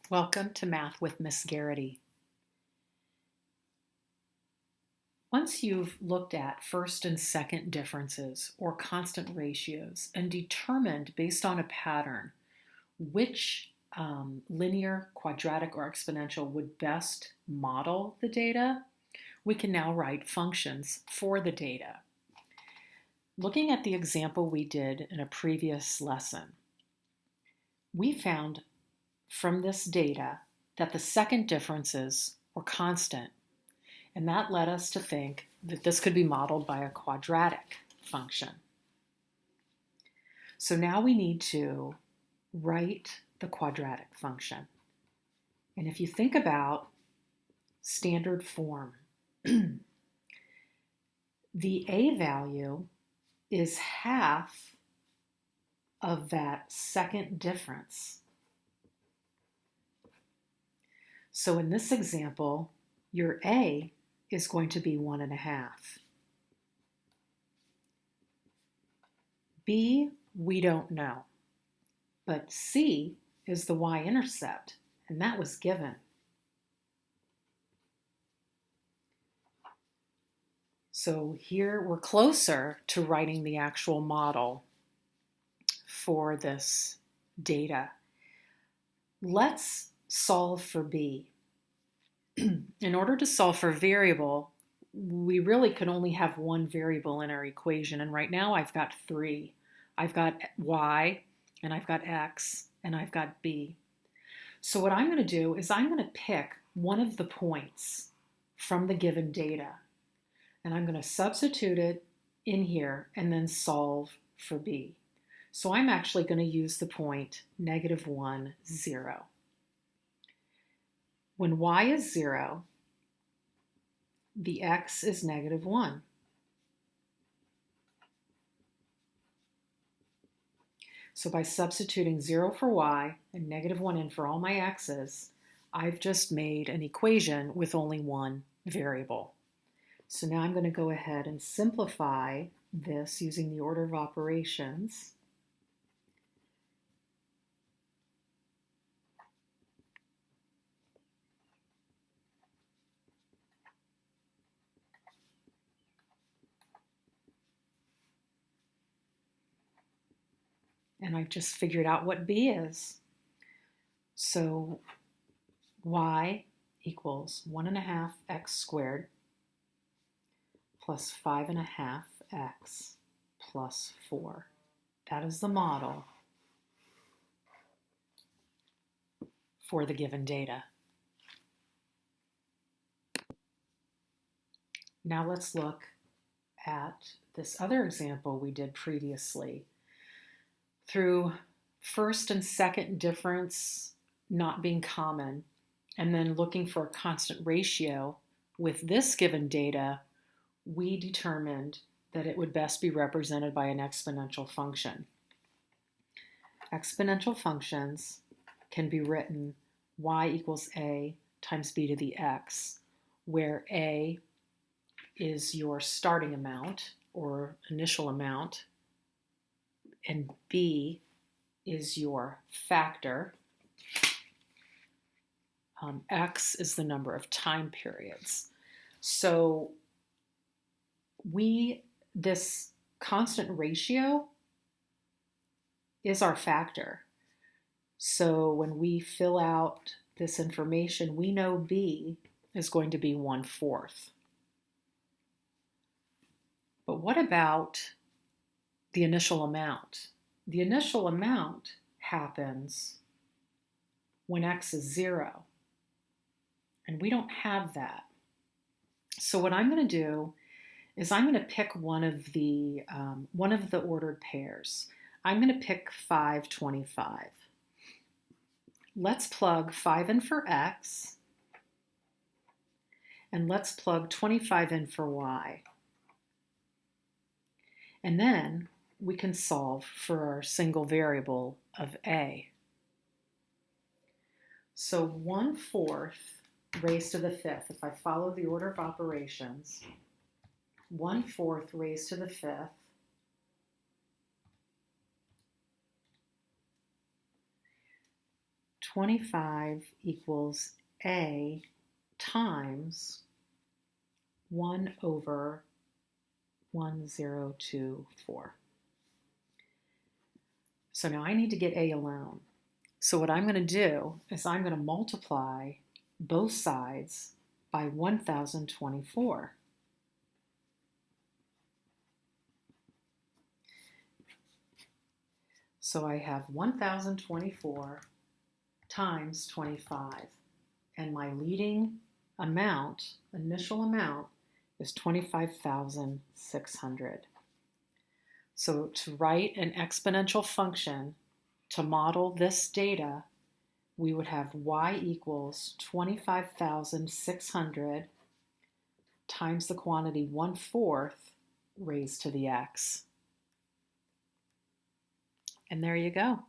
Welcome to Math with Miss Garrity. Once you've looked at first and second differences or constant ratios and determined based on a pattern which linear, quadratic, or exponential would best model the data, we can now write functions for the data. Looking at the example we did in a previous lesson, we found from this data that the second differences were constant, and that led us to think that this could be modeled by a quadratic function. So now we need to write the quadratic function. And if you think about standard form, the a value is half of that second difference. So in this example, your a is going to be 1.5. B, we don't know, but C is the y-intercept, and that was given. So here we're closer to writing the actual model for this data. Let's solve for B. In order to solve for variable, we really could only have one variable in our equation, and right now I've got three. I've got y, and I've got x, and I've got b. So what I'm going to do is I'm going to pick one of the points from the given data, and I'm going to substitute it in here and then solve for b. So I'm actually going to use the point -1, 0. When y is 0, the x is -1. So by substituting 0 for y and -1 in for all my x's, I've just made an equation with only one variable. So now I'm going to go ahead and simplify this using the order of operations. And I've just figured out what b is. So y equals 1.5 x squared plus 5.5 x plus 4. That is the model for the given data. Now let's look at this other example we did previously. Through first and second difference not being common, and then looking for a constant ratio, with this given data, we determined that it would best be represented by an exponential function. Exponential functions can be written y equals a times b to the x, where a is your starting amount or initial amount, and b is your factor. X is the number of time periods. So this constant ratio is our factor. So when we fill out this information, we know b is going to be 1/4. But what about the initial amount? The initial amount happens when x is 0, and we don't have that. So what I'm going to do is I'm going to pick one of the ordered pairs. I'm going to pick 5, 25. Let's plug 5 in for x, and let's plug 25 in for y. And then we can solve for our single variable of a. So 1/4 raised to the 5th, if I follow the order of operations, 1/4 raised to the 5th 25 equals A times 1 over 1024. So now I need to get A alone. So what I'm going to do is I'm going to multiply both sides by 1024. So I have 1024 times 25, and my leading amount, initial amount, is 25,600. So to write an exponential function to model this data, we would have y equals 25,600 times the quantity 1/4 raised to the x. And there you go.